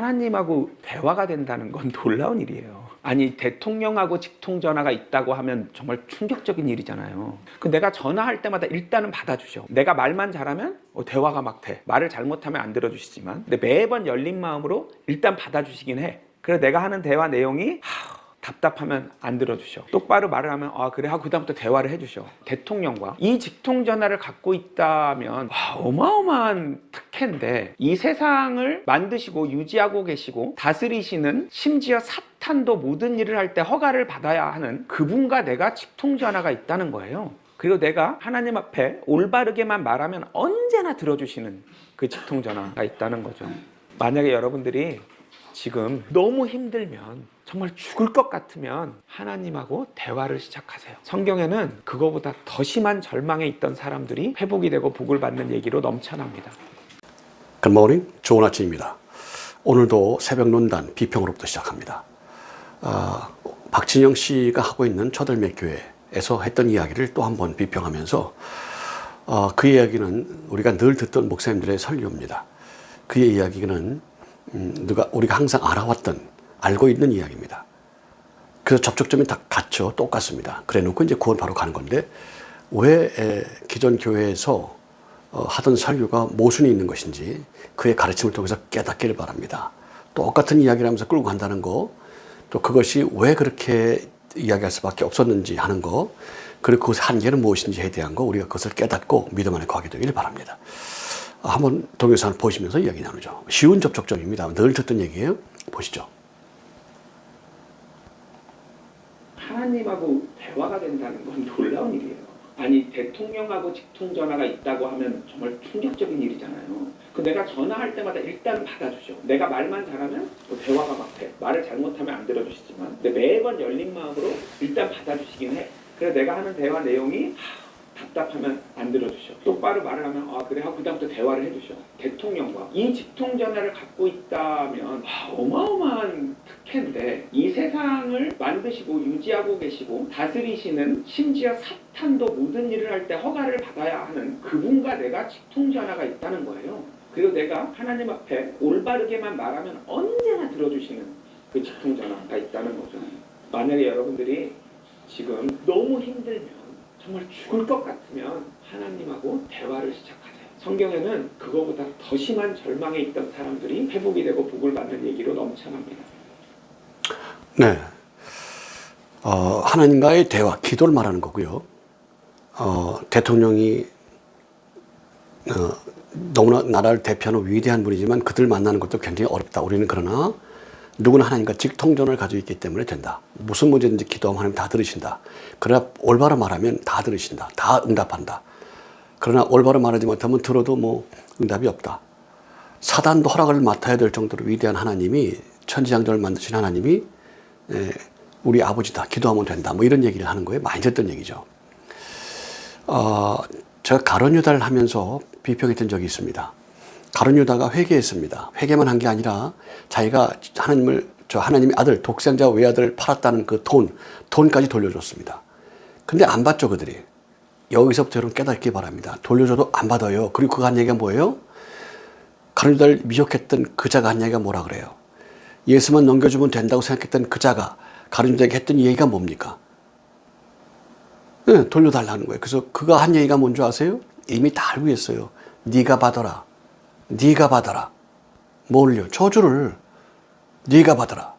하나님하고 대화가 된다는 건 놀라운 일이에요. 아니, 대통령하고 직통전화가 있다고 하면 정말 충격적인 일이잖아요. 내가 전화할 때마다 일단은 받아주셔. 내가 말만 잘하면 대화가 막 돼. 말을 잘못하면 안 들어주시지만, 근데 매번 열린 마음으로 일단 받아주시긴 해. 그래서 내가 하는 대화 내용이 답답하면 안 들어주셔. 똑바로 말을 하면 그래 하고 그다음부터 대화를 해주셔. 대통령과 이 직통전화를 갖고 있다면 어마어마한 특혜인데, 이 세상을 만드시고 유지하고 계시고 다스리시는, 심지어 사탄도 모든 일을 할 때 허가를 받아야 하는 그분과 내가 직통전화가 있다는 거예요. 그리고 내가 하나님 앞에 올바르게만 말하면 언제나 들어주시는 그 직통전화가 있다는 거죠. 만약에 여러분들이 지금 너무 힘들면, 정말 죽을 것 같으면 하나님하고 대화를 시작하세요. 성경에는 그거보다 더 심한 절망에 있던 사람들이 회복이 되고 복을 받는 얘기로 넘쳐납니다. 굿모닝, 좋은 아침입니다. 오늘도 새벽 논단 비평으로부터 시작합니다. 박진영 씨가 하고 있는 초들매교회에서 했던 이야기를 또 한번 비평하면서 그 이야기는 우리가 늘 듣던 목사님들의 설교입니다. 그의 이야기는 우리가 항상 알고 있는 이야기입니다. 그래서 접촉점이 다 같죠. 똑같습니다. 그래 놓고 이제 구원 바로 가는 건데, 왜 기존 교회에서 하던 설교가 모순이 있는 것인지 그의 가르침을 통해서 깨닫기를 바랍니다. 똑같은 이야기를 하면서 끌고 간다는 거, 또 그것이 왜 그렇게 이야기할 수밖에 없었는지 하는 거, 그리고 그것의 한계는 무엇인지에 대한 거, 우리가 그것을 깨닫고 믿음 안에 거하게 되기를 바랍니다. 한번 동영상을 보시면서 이야기 나누죠. 쉬운 접촉점입니다. 늘 듣던 얘기예요. 보시죠. 하나님하고 대화가 된다는 건 놀라운 일이에요. 아니, 대통령하고 직통전화가 있다고 하면 정말 충격적인 일이잖아요. 내가 전화할 때마다 일단 받아주죠. 내가 말만 잘하면 대화가 막 돼. 말을 잘못하면 안 들어주시지만, 근데 매번 열린 마음으로 일단 받아주시긴 해. 그래서 내가 하는 대화 내용이 답답하면 안 들어주셔. 똑바로 말을 하면 그래 하고 그다음부터 대화를 해주셔. 대통령과 이 직통전화를 갖고 있다면 어마어마한 특혜인데, 이 세상을 만드시고 유지하고 계시고 다스리시는, 심지어 사탄도 모든 일을 할 때 허가를 받아야 하는 그분과 내가 직통전화가 있다는 거예요. 그리고 내가 하나님 앞에 올바르게만 말하면 언제나 들어주시는 그 직통전화가 있다는 거죠. 만약에 여러분들이 지금 너무 힘들면, 정말 죽을 것 같으면 하나님하고 대화를 시작하세요. 성경에는 그거보다 더 심한 절망에 있던 사람들이 회복이 되고 복을 받는 얘기로 넘쳐납니다. 네, 하나님과의 대화, 기도를 말하는 거고요. 대통령이 너무나 나라를 대표하는 위대한 분이지만 그들 만나는 것도 굉장히 어렵다. 우리는 그러나 누구나 하나님과 직통전을 가지고 있기 때문에 된다. 무슨 문제든지 기도하면 하나님 다 들으신다. 그러나 올바로 말하면 다 들으신다. 다 응답한다. 그러나 올바로 말하지 못하면 들어도 응답이 없다. 사단도 허락을 맡아야 될 정도로 위대한 하나님이, 천지창조를 만드신 하나님이 우리 아버지다. 기도하면 된다. 이런 얘기를 하는 거예요. 많이 듣던 얘기죠. 제가 가룟 유다를 하면서 비평했던 적이 있습니다. 가룟 유다가 회개했습니다. 회개만 한 게 아니라 자기가 하나님의 아들, 독생자 외아들을 팔았다는 그 돈까지 돌려줬습니다. 근데 안 받죠, 그들이. 여기서부터 여러분 깨닫기 바랍니다. 돌려줘도 안 받아요. 그리고 그가 한 얘기가 뭐예요? 가룟 유다를 미혹했던 그 자가 한 얘기가 뭐라 그래요? 예수만 넘겨주면 된다고 생각했던 그 자가 가룟 유다에게 했던 얘기가 뭡니까? 네, 돌려달라는 거예요. 그래서 그가 한 얘기가 뭔지 아세요? 이미 다 알고 있어요. 네가 받아라. 네가 받아라. 뭘요? 저주를. 네가 받아라.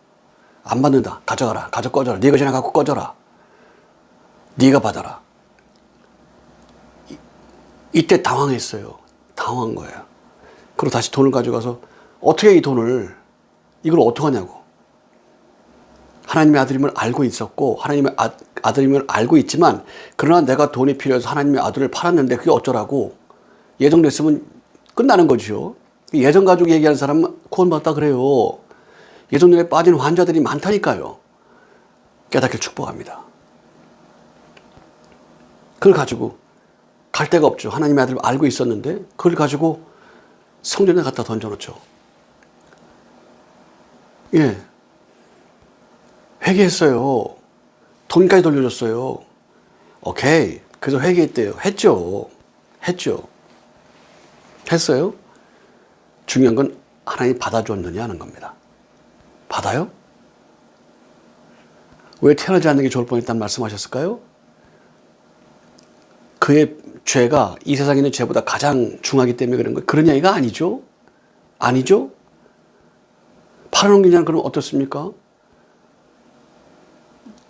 안 받는다. 가져가라. 꺼져라. 네가 전에 갖고 꺼져라. 네가 받아라. 이때 당황했어요. 당황한 거예요. 그리고 다시 돈을 가져가서 어떻게 이 돈을, 이걸 어떡하냐고. 하나님의 아들임을 알고 있었고, 하나님의 아들임을 알고 있지만, 그러나 내가 돈이 필요해서 하나님의 아들을 팔았는데 그게 어쩌라고. 예정됐으면 끝나는 거죠. 예정 가지고 얘기하는 사람은 구원받았다 그래요. 예정론에 빠진 환자들이 많다니까요. 깨닫기를 축복합니다. 그걸 가지고 갈 데가 없죠. 하나님의 아들을 알고 있었는데 그걸 가지고 성전에 갖다 던져놓죠. 예, 회개했어요. 돈까지 돌려줬어요. 오케이. 그래서 회개했대요. 했죠. 했어요. 중요한 건 하나님이 받아줬느냐 하는 겁니다. 받아요? 왜 태어나지 않는 게 좋을 뻔했다는 말씀하셨을까요? 그의 죄가 이 세상에 있는 죄보다 가장 중하기 때문에 그런 거예요. 그런 얘기가 아니죠. 아니죠. 팔아넘기냐는 그럼 어떻습니까?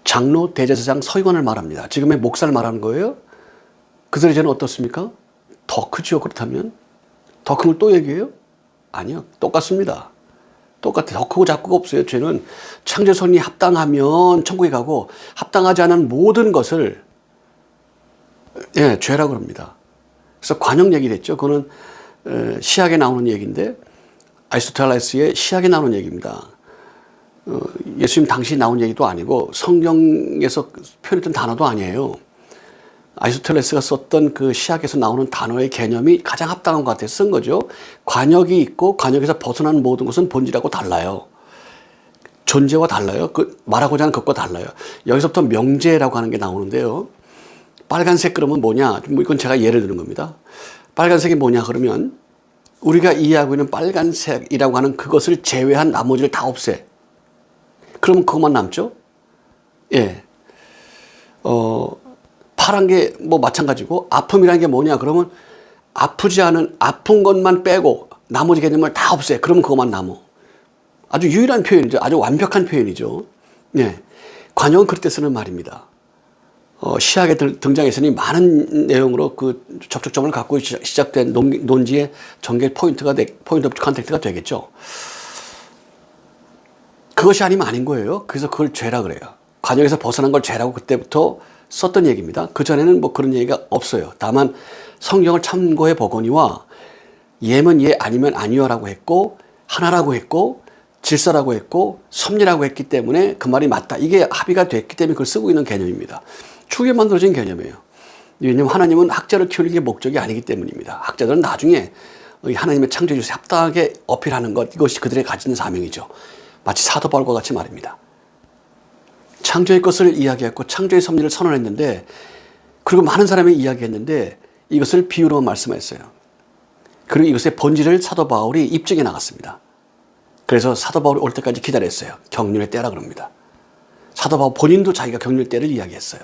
장로, 대제사장, 서기관을 말합니다. 지금의 목사를 말하는 거예요. 그들의 죄는 어떻습니까? 더 크죠. 그렇다면 더 큰 걸 또 얘기해요? 아니요. 똑같습니다. 똑같아요. 더 크고 작고가 없어요. 죄는 창조선이 합당하면 천국에 가고 합당하지 않은 모든 것을 죄라고 합니다. 그래서 관용 얘기를 했죠. 그거는 시학에 나오는 얘기인데 아리스토텔레스의 시학에 나오는 얘기입니다. 예수님 당시 나온 얘기도 아니고 성경에서 표현했던 단어도 아니에요. 아리스토텔레스가 썼던 그 시학에서 나오는 단어의 개념이 가장 합당한 것 같아서 쓴 거죠. 관역이 있고 관역에서 벗어나는 모든 것은 본질하고 달라요. 존재와 달라요. 그 말하고자 하는 것과 달라요. 여기서부터 명제라고 하는 게 나오는데요. 빨간색 그러면 뭐냐? 뭐 이건 제가 예를 드는 겁니다. 빨간색이 뭐냐 그러면 우리가 이해하고 있는 빨간색이라고 하는 그것을 제외한 나머지를 다 없애. 그러면 그것만 남죠? 예. 파란 게 뭐 마찬가지고 아픔이라는 게 뭐냐 그러면 아프지 않은 아픈 것만 빼고 나머지 개념을 다 없애. 그러면 그것만 남어. 아주 유일한 표현이죠. 아주 완벽한 표현이죠. 예. 관용은 그럴 때 쓰는 말입니다. 시학에 등장했으니 많은 내용으로 그 접촉점을 갖고 시작된 논지의 전개 포인트 오브 컨택트가 되겠죠. 그것이 아니면 아닌 거예요. 그래서 그걸 죄라 그래요. 관역에서 벗어난 걸 죄라고 그때부터 썼던 얘기입니다. 그전에는 뭐 그런 얘기가 없어요. 다만 성경을 참고해 보거니와 예면 예 아니면 아니요라고 했고 하나라고 했고 질서라고 했고 섭리라고 했기 때문에 그 말이 맞다. 이게 합의가 됐기 때문에 그걸 쓰고 있는 개념입니다. 추후에 만들어진 개념이에요. 왜냐하면 하나님은 학자를 키우는 게 목적이 아니기 때문입니다. 학자들은 나중에 하나님의 창조주에 합당하게 어필하는 것, 이것이 그들의 가진 사명이죠. 마치 사도 바울과 같이 말입니다. 창조의 것을 이야기했고 창조의 섭리를 선언했는데 그리고 많은 사람이 이야기했는데 이것을 비유로 말씀했어요. 그리고 이것의 본질을 사도 바울이 입증해 나갔습니다. 그래서 사도 바울이 올 때까지 기다렸어요. 경륜의 때라 그럽니다. 사도 바울 본인도 자기가 경륜의 때를 이야기했어요.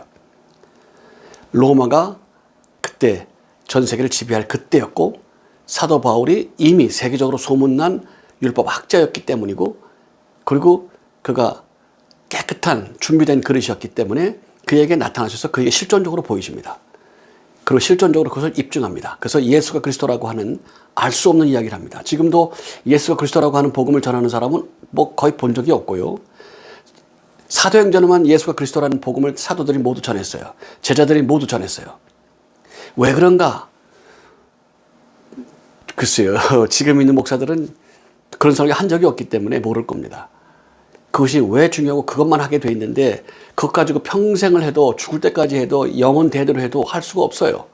로마가 그때 전 세계를 지배할 그때였고 사도 바울이 이미 세계적으로 소문난 율법 학자였기 때문이고 그리고 그가 깨끗한 준비된 그릇이었기 때문에 그에게 나타나셔서 그에게 실존적으로 보이십니다. 그리고 실존적으로 그것을 입증합니다. 그래서 예수가 그리스도라고 하는 알 수 없는 이야기를 합니다. 지금도 예수가 그리스도라고 하는 복음을 전하는 사람은 뭐 거의 본 적이 없고요. 사도행전에만 예수가 그리스도라는 복음을 사도들이 모두 전했어요. 제자들이 모두 전했어요. 왜 그런가? 글쎄요. 지금 있는 목사들은 그런 설교 한 적이 없기 때문에 모를 겁니다. 그것이 왜 중요하고 그것만 하게 돼 있는데 그것 가지고 평생을 해도 죽을 때까지 해도 영원 대대로 해도 할 수가 없어요.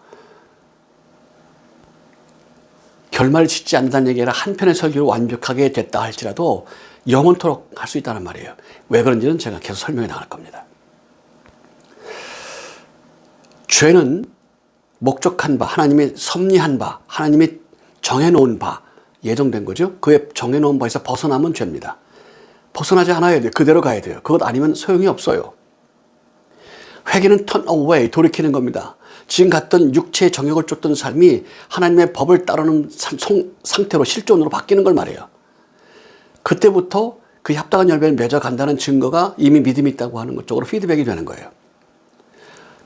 결말을 짓지 않는다는 얘기가 아니라 한 편의 설교로 완벽하게 됐다 할지라도 영원토록 할 수 있다는 말이에요. 왜 그런지는 제가 계속 설명해 나갈 겁니다. 죄는 목적한 바, 하나님이 섭리한 바, 하나님이 정해놓은 바, 예정된 거죠. 그의 정해놓은 바에서 벗어나면 죄입니다. 벗어나지 않아야 돼요. 그대로 가야 돼요. 그것 아니면 소용이 없어요. 회개는 turn away, 돌이키는 겁니다. 지금 갔던 육체의 정욕을 쫓던 삶이 하나님의 법을 따르는 상태로 실존으로 바뀌는 걸 말해요. 그때부터 그 합당한 열매를 맺어간다는 증거가 이미 믿음이 있다고 하는 것 쪽으로 피드백이 되는 거예요.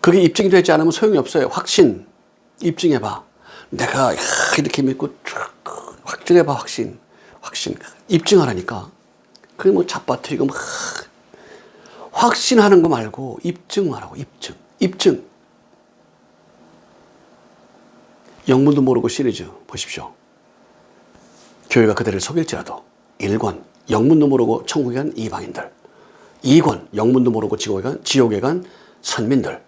그게 입증이 되지 않으면 소용이 없어요. 확신, 입증해봐. 내가 이렇게 믿고 확증해봐, 확신. 입증하라니까. 그게 뭐 잡아뜨리고 막 확신하는 거 말고 입증하라고. 입증. 영문도 모르고 시리즈 보십시오. 교회가 그들을 속일지라도 1권 영문도 모르고 천국에 간 이방인들, 2권 영문도 모르고 지옥에 간 선민들.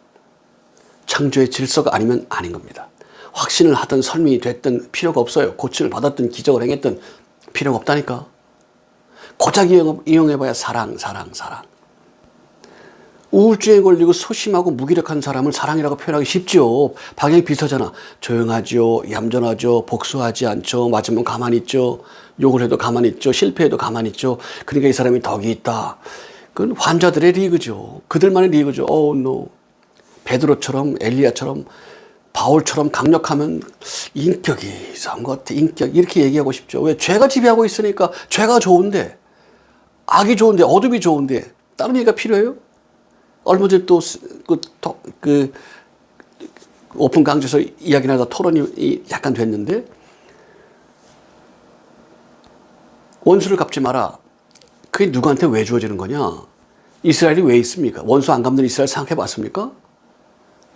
창조의 질서가 아니면 아닌 겁니다. 확신을 하든 설명이 됐든 필요가 없어요. 고침을 받았든 기적을 행했든 필요가 없다니까. 고작 이용해봐야 사랑. 우울증에 걸리고 소심하고 무기력한 사람을 사랑이라고 표현하기 쉽죠. 방향이 비슷하잖아. 조용하죠, 얌전하죠, 복수하지 않죠, 맞으면 가만히 있죠, 욕을 해도 가만히 있죠, 실패해도 가만히 있죠. 그러니까 이 사람이 덕이 있다. 그건 환자들의 리그죠. 그들만의 리그죠. no. 베드로처럼 엘리야처럼 바울처럼 강력하면 인격이 이상한 것 같아. 인격 이렇게 얘기하고 싶죠. 왜? 죄가 지배하고 있으니까. 죄가 좋은데, 악이 좋은데, 어둠이 좋은데 다른 얘기가 필요해요? 얼마 전에 또 오픈 강좌에서 이야기 나다 토론이 약간 됐는데, 원수를 갚지 마라. 그게 누구한테 왜 주어지는 거냐? 이스라엘이 왜 있습니까? 원수 안 갚는 이스라엘 생각해 봤습니까?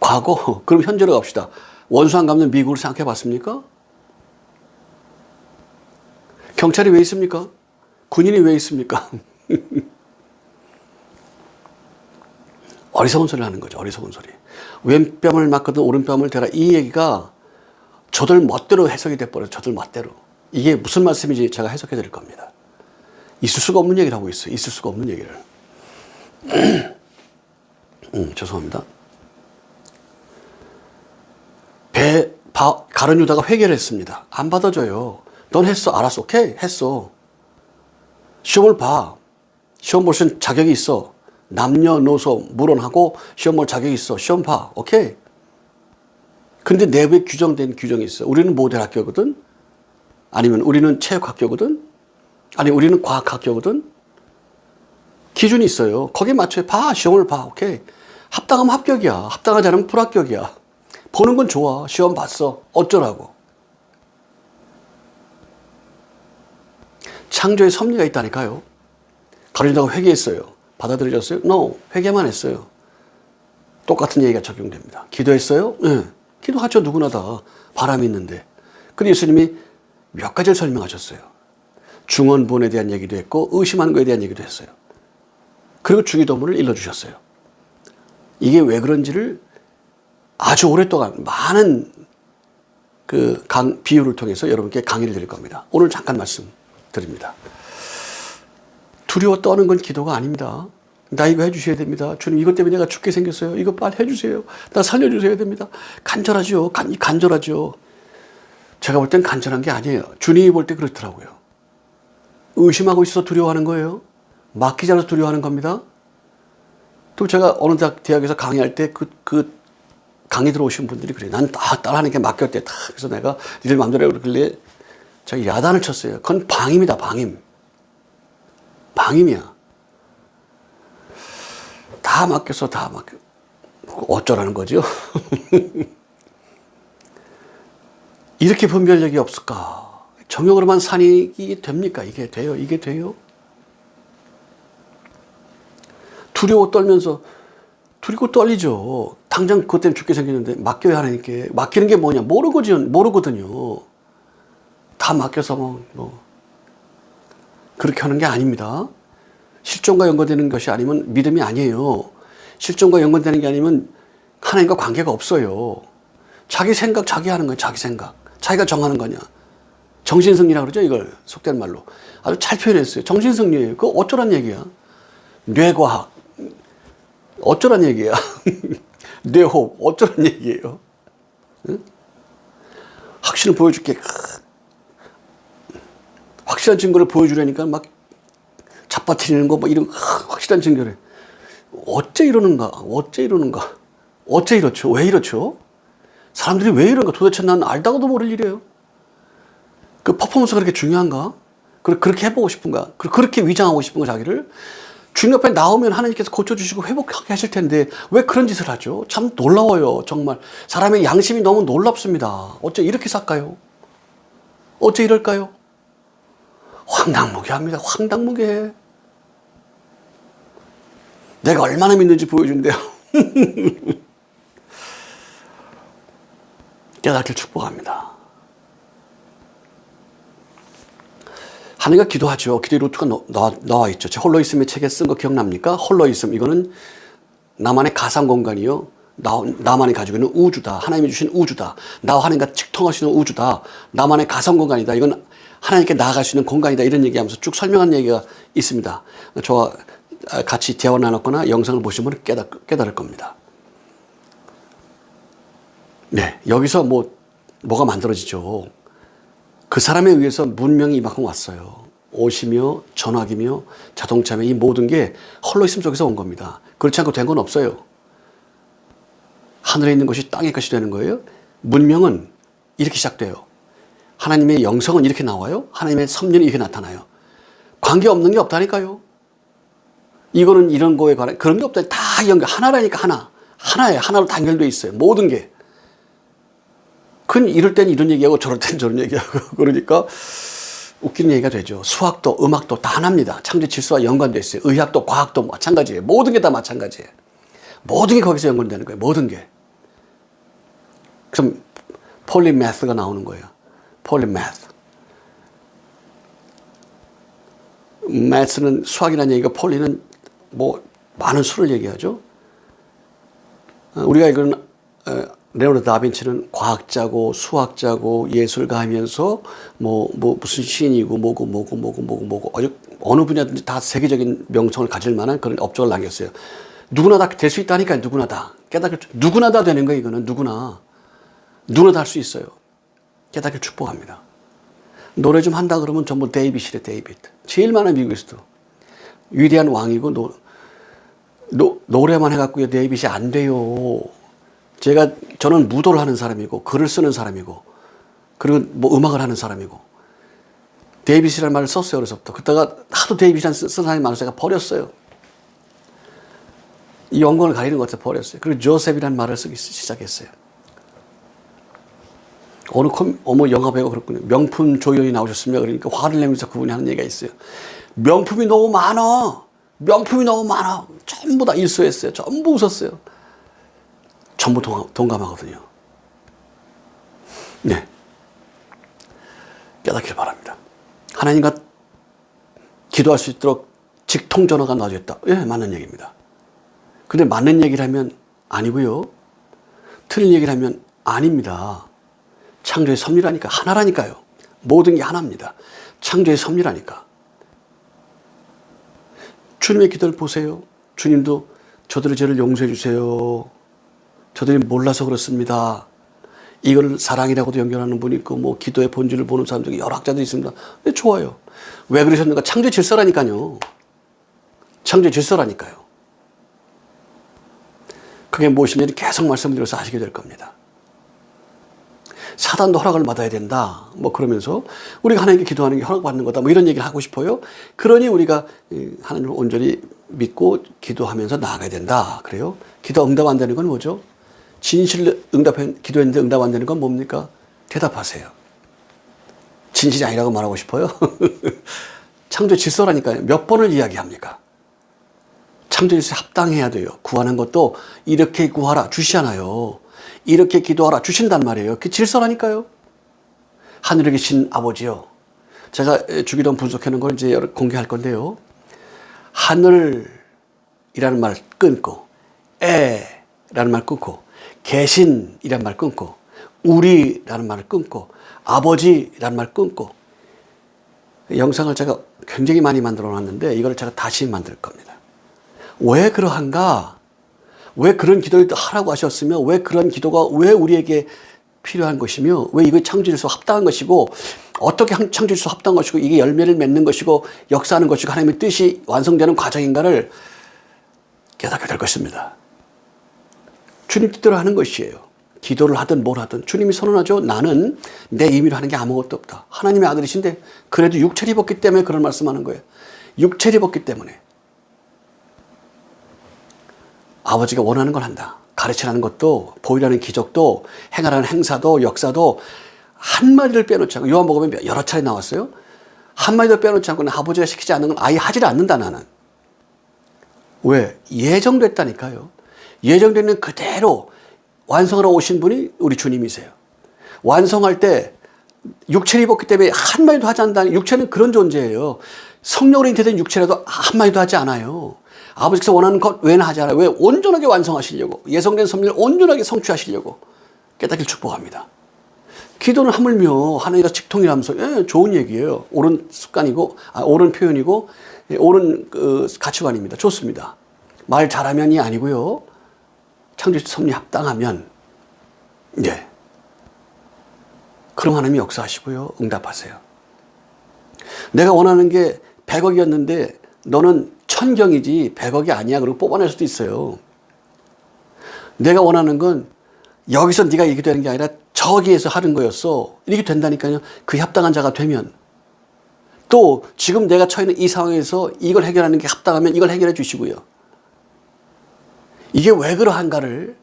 과거, 그럼 현재로 갑시다. 원수 안 갚는 미국을 생각해 봤습니까? 경찰이 왜 있습니까? 군인이 왜 있습니까? 어리석은 소리를 하는 거죠. 어리석은 소리. 왼뺨을 맞거든 오른뺨을 대라. 이 얘기가 저들 멋대로 해석이 돼버려요. 저들 멋대로. 이게 무슨 말씀인지 제가 해석해 드릴 겁니다. 있을 수가 없는 얘기를 하고 있어요. 있을 수가 없는 얘기를. 죄송합니다. 가룟 유다가 회개를 했습니다. 안 받아줘요. 넌 했어. 알았어. 오케이. 했어. 시험을 봐. 시험 볼 수 있는 자격이 있어. 남녀노소 물론하고 시험 볼 자격이 있어. 시험 봐. 오케이. 근데 내부에 규정된 규정이 있어. 우리는 모델 학교거든. 아니면 우리는 체육 학교거든. 아니 우리는 과학 학교거든. 기준이 있어요. 거기에 맞춰 봐. 시험을 봐. 오케이. 합당하면 합격이야. 합당하지 않으면 불합격이야. 보는 건 좋아. 시험 봤어. 어쩌라고. 창조의 섭리가 있다니까요. 가룟유다가 회개했어요. 받아들여졌어요? No. 회개만 했어요. 똑같은 얘기가 적용됩니다. 기도했어요? 네. 기도하죠. 누구나 다. 바람이 있는데. 근데 예수님이 몇 가지를 설명하셨어요. 중언부언에 대한 얘기도 했고 의심하는 거에 대한 얘기도 했어요. 그리고 주기도문을 일러주셨어요. 이게 왜 그런지를 아주 오랫동안 많은 비유를 통해서 여러분께 강의를 드릴 겁니다. 오늘 잠깐 말씀드립니다. 두려워 떠는 건 기도가 아닙니다. 나 이거 해주셔야 됩니다. 주님 이것 때문에 내가 죽게 생겼어요. 이거 빨리 해주세요. 나 살려주셔야 됩니다. 간절하죠. 간절하죠. 제가 볼 땐 간절한 게 아니에요. 주님이 볼 때 그렇더라고요. 의심하고 있어서 두려워하는 거예요. 맡기지 않아서 두려워하는 겁니다. 또 제가 어느 대학에서 강의할 때 강의 들어오신 분들이 그래요. 난 딸하는 게 맡겼대. 그래서 내가 니들 마음대로 그러길래 제가 야단을 쳤어요. 그건 방임이다. 방임이야. 다 맡겼어. 어쩌라는 거죠? 이렇게 분별력이 없을까? 정욕으로만 산이 됩니까? 이게 돼요? 이게 돼요? 두려워 떨면서 두리고 떨리죠. 당장 그것 때문에 죽게 생겼는데 맡겨야 하니까. 맡기는 게 뭐냐? 모르거든요. 다 맡겨서 그렇게 하는 게 아닙니다. 실존과 연관되는 것이 아니면 믿음이 아니에요. 실존과 연관되는 게 아니면 하나님과 관계가 없어요. 자기 생각 자기 하는 거예요. 자기 생각. 자기가 정하는 거냐. 정신승리라고 그러죠. 이걸 속된 말로. 아주 잘 표현했어요. 정신승리예요. 그거 어쩌란 얘기야. 뇌과학. 어쩌란 얘기야. 뇌호흡. 어쩌란 얘기예요. 응? 확신을 보여줄게. 확실한 증거를 보여주려니까 막 잡아뜨리는 거, 이런 확실한 증거를. 어째 이러는가? 어째 이렇죠? 왜 이렇죠? 사람들이 왜 이런가? 도대체 난 알다가도 모를 일이에요. 그 퍼포먼스가 그렇게 중요한가? 그렇게 해보고 싶은가? 그렇게 위장하고 싶은가, 자기를? 주님 앞에 나오면 하나님께서 고쳐주시고 회복하게 하실 텐데 왜 그런 짓을 하죠? 참 놀라워요. 정말 사람의 양심이 너무 놀랍습니다. 어째 이렇게 살까요? 어째 이럴까요? 황당무계합니다. 황당무계. 내가 얼마나 믿는지 보여준대요. 깨닫길 축복합니다. 하나님과 기도하죠. 기도의 루트가 나와 있죠. 제 홀로이즘의 책에 쓴 거 기억납니까? 홀로이즘, 이거는 나만의 가상 공간이요. 나만이 가지고 있는 우주다. 하나님이 주신 우주다. 나와 하나님과 직통할 수 있는 우주다. 나만의 가상 공간이다. 이건 하나님께 나아갈 수 있는 공간이다. 이런 얘기하면서 쭉 설명한 얘기가 있습니다. 저와 같이 대화 나눴거나 영상을 보시면 깨달을 겁니다. 네, 여기서 뭐가 만들어지죠. 그 사람에 의해서 문명이 이만큼 왔어요. 옷이며 전화기며 자동차며 이 모든 게 헐로 있음 속에서 온 겁니다. 그렇지 않고 된 건 없어요. 하늘에 있는 것이 땅의 것이 되는 거예요. 문명은 이렇게 시작돼요. 하나님의 영성은 이렇게 나와요. 하나님의 섭리는 이렇게 나타나요. 관계없는 게 없다니까요. 이거는 이런 거에 관한 그런 게 없다. 다 연결. 하나라니까 하나. 하나예요. 하나로 다 연결되어 있어요. 모든 게. 그건 이럴 땐 이런 얘기하고 저럴 땐 저런 얘기하고 그러니까 웃기는 얘기가 되죠. 수학도 음악도 다 하나입니다. 창조 질서와 연관되어 있어요. 의학도 과학도 마찬가지예요. 모든 게 다 마찬가지예요. 모든 게 거기서 연관되는 거예요. 모든 게. 그럼 폴리매스가 나오는 거예요. 폴리매스. 매스는 수학이라는 얘기가 폴리는 많은 수를 얘기하죠. 우리가 이거는 레오나르도 다빈치는 과학자고 수학자고 예술가이면서 무슨 시인이고 뭐고 아주 어느 분야든지 다 세계적인 명성을 가질 만한 그런 업적을 남겼어요. 누구나 다 될 수 있다니까요. 누구나 다 누구나 다 되는 거예요. 이거는 누구나 다 할 수 있어요. 깨닫기를 축복합니다. 노래 좀 한다 그러면 전부 데이빗이래. 데이빗 제일 많아. 미국에서도 위대한 왕이고 노래만 해갖고 데이빗이 안 돼요. 저는 무도를 하는 사람이고 글을 쓰는 사람이고 그리고 음악을 하는 사람이고 데이빗이라는 말을 썼어요. 어려서부터. 그러다가 하도 데이빗이라는 쓴 사람이 많아서 제가 버렸어요. 이 영광을 가리는 것 같아서 버렸어요. 그리고 조셉이라는 말을 쓰기 시작했어요. 어느 영화 배우가 그렇군요. 명품 조연이 나오셨습니다. 그러니까 화를 내면서 그분이 하는 얘기가 있어요. 명품이 너무 많아. 전부 다 일소했어요. 전부 웃었어요. 전부 동감하거든요. 네. 깨닫기를 바랍니다. 하나님과 기도할 수 있도록 직통전화가 놔졌다. 예, 맞는 얘기입니다. 근데 맞는 얘기를 하면 아니고요. 틀린 얘기를 하면 아닙니다. 창조의 섭리라니까. 하나라니까요. 모든 게 하나입니다. 창조의 섭리라니까. 주님의 기도를 보세요. 주님도 저들의 죄를 용서해 주세요. 저들이 몰라서 그렇습니다. 이걸 사랑이라고도 연결하는 분이 있고 기도의 본질을 보는 사람 중에 여러 학자들이 있습니다. 네, 좋아요. 왜 그러셨는가? 창조의 질서라니까요. 창조의 질서라니까요. 그게 무엇인지 계속 말씀드려서 아시게 될 겁니다. 사단도 허락을 받아야 된다. 그러면서 우리가 하나님께 기도하는 게 허락받는 거다. 이런 얘기를 하고 싶어요. 그러니 우리가 하나님을 온전히 믿고 기도하면서 나아가야 된다. 그래요? 기도 응답 안 되는 건 뭐죠? 진실을 기도했는데 응답 안 되는 건 뭡니까? 대답하세요. 진실이 아니라고 말하고 싶어요? 창조 질서라니까요. 몇 번을 이야기합니까? 창조 질서에 합당해야 돼요. 구하는 것도 이렇게 구하라 주시잖아요. 이렇게 기도하라 주신단 말이에요. 그 질서라니까요. 하늘에 계신 아버지요. 제가 주기도문 분석하는 걸 이제 공개할 건데요. 하늘이라는 말 끊고 라는 말 끊고 계신이라는 말 끊고 우리라는 말을 끊고 아버지라는 말 끊고 영상을 제가 굉장히 많이 만들어 놨는데 이걸 제가 다시 만들 겁니다. 왜 그러한가? 왜 그런 기도를 하라고 하셨으며 왜 그런 기도가 왜 우리에게 필요한 것이며 왜 이거 창조질서 합당한 것이고 어떻게 창조질서 합당한 것이고 이게 열매를 맺는 것이고 역사하는 것이고 하나님의 뜻이 완성되는 과정인가를 깨닫게 될 것입니다. 주님 뜻대로 하는 것이에요. 기도를 하든 뭘 하든 주님이 선언하죠. 나는 내 임의로 하는 게 아무것도 없다. 하나님의 아들이신데 그래도 육체를 입었기 때문에 그런 말씀하는 거예요. 육체를 입었기 때문에 아버지가 원하는 걸 한다. 가르치라는 것도 보이라는 기적도 행하라는 행사도 역사도 한마디를 빼놓지 않고 요한복음에 여러 차례 나왔어요. 한마디도 빼놓지 않고는 아버지가 시키지 않는 건 아예 하질 않는다 나는. 왜? 예정됐다니까요. 예정되는 그대로 완성하러 오신 분이 우리 주님이세요. 완성할 때 육체를 입었기 때문에 한마디도 하지 않는다는 육체는 그런 존재예요. 성령으로 잉태된 육체라도 한마디도 하지 않아요. 아버지께서 원하는 것 외에는 하지 않아요. 왜? 온전하게 완성하시려고. 예정된 섭리를 온전하게 성취하시려고. 깨닫기를 축복합니다. 기도는 하물며 하나님과 직통이라면서 좋은 얘기예요. 옳은 습관이고 옳은 표현이고 옳은 그 가치관입니다. 좋습니다. 말 잘하면이 아니고요. 창조주의 섭리 합당하면, 예. 그럼 하나님이 역사하시고요. 응답하세요. 내가 원하는 게 100억이었는데 너는 1000경이지 100억이 아니야. 그리고 뽑아낼 수도 있어요. 내가 원하는 건 여기서 네가 이렇게 되는 게 아니라 저기에서 하는 거였어. 이렇게 된다니까요. 그 합당한 자가 되면. 또 지금 내가 처해 있는 이 상황에서 이걸 해결하는 게 합당하면 이걸 해결해 주시고요. 이게 왜 그러한가를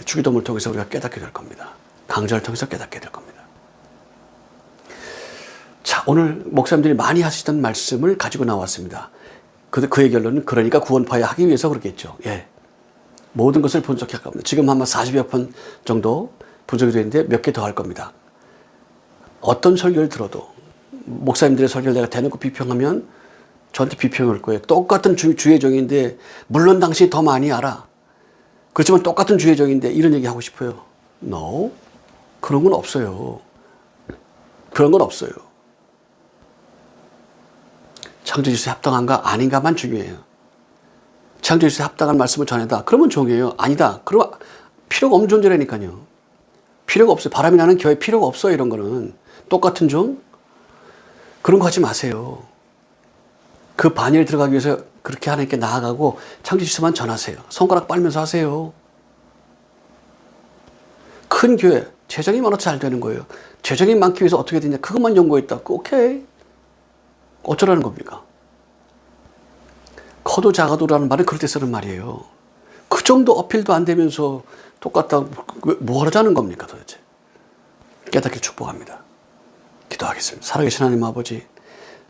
주기도문을 통해서 우리가 깨닫게 될 겁니다. 강좌를 통해서 깨닫게 될 겁니다. 자, 오늘 목사님들이 많이 하시던 말씀을 가지고 나왔습니다. 그의 결론은 그러니까 구원파야 하기 위해서 그렇겠죠. 예. 모든 것을 분석할 겁니다. 지금 아마 40여 편 정도 분석이 되는데 몇 개 더 할 겁니다. 어떤 설교를 들어도 목사님들의 설교를 내가 대놓고 비평하면 저한테 비평을 할 거예요. 똑같은 주의 종인데 물론 당신이 더 많이 알아. 그렇지만 똑같은 주의 종인데 이런 얘기 하고 싶어요. No. 그런 건 없어요. 그런 건 없어요. 창조주에 합당한가 아닌가만 중요해요. 창조주에 합당한 말씀을 전해다. 그러면 종이에요. 아니다. 그러면 필요가 없는 존재라니까요. 필요가 없어요. 바람이 나는 교회 필요가 없어요. 이런 거는. 똑같은 종? 그런 거 하지 마세요. 그 반열에 들어가기 위해서 그렇게 하나님께 나아가고 창조주만 전하세요. 손가락 빨면서 하세요. 큰 교회, 재정이 많아서 잘 되는 거예요. 재정이 많기 위해서 어떻게 되냐. 그것만 연구했다. 오케이. 어쩌라는 겁니까? 커도 작아도라는 말은 그럴 때 쓰는 말이에요. 그 정도 어필도 안 되면서 똑같다. 뭐 하자는 겁니까 도대체? 깨닫게 축복합니다. 기도하겠습니다. 살아계신 하나님 아버지,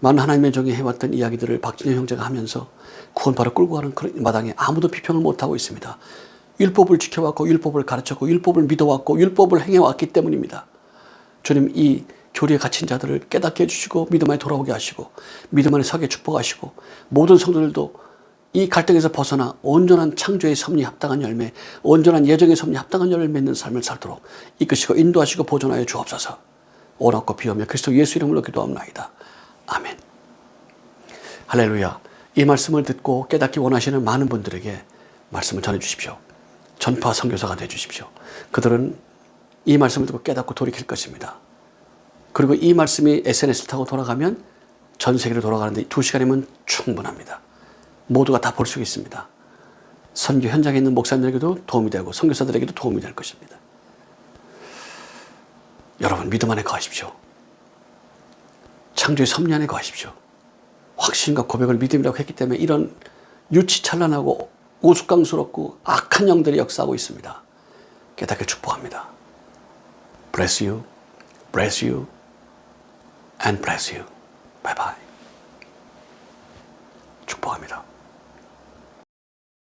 많은 하나님의 종이 해왔던 이야기들을 박진영 형제가 하면서 구원바로 끌고 가는 그런 마당에 아무도 비평을 못하고 있습니다. 율법을 지켜왔고 율법을 가르쳤고 율법을 믿어왔고 율법을 행해왔기 때문입니다. 주님, 이 교리에 갇힌 자들을 깨닫게 해주시고 믿음 안에 돌아오게 하시고 믿음 안에 서게 축복하시고 모든 성도들도 이 갈등에서 벗어나 온전한 창조의 섭리에 합당한 열매, 온전한 예정의 섭리에 합당한 열매 맺는 삶을 살도록 이끄시고 인도하시고 보존하여 주옵소서. 오랍고 비오며 그리스도 예수 이름으로 기도합나이다. 아멘. 할렐루야. 이 말씀을 듣고 깨닫기 원하시는 많은 분들에게 말씀을 전해주십시오. 전파 선교사가 되어주십시오. 그들은 이 말씀을 듣고 깨닫고 돌이킬 것입니다. 그리고 이 말씀이 SNS를 타고 돌아가면 전 세계로 돌아가는데 2시간이면 충분합니다. 모두가 다 볼 수 있습니다. 선교 현장에 있는 목사님들에게도 도움이 되고 선교사들에게도 도움이 될 것입니다. 여러분, 믿음 안에 거하십시오. 창조의 섭리 안에 거하십시오. 확신과 고백을 믿음이라고 했기 때문에 이런 유치찬란하고 우스꽝스럽고 악한 영들이 역사하고 있습니다. 깨닫게 축복합니다. Bless you, bless you, and bless you. Bye bye. 축복합니다.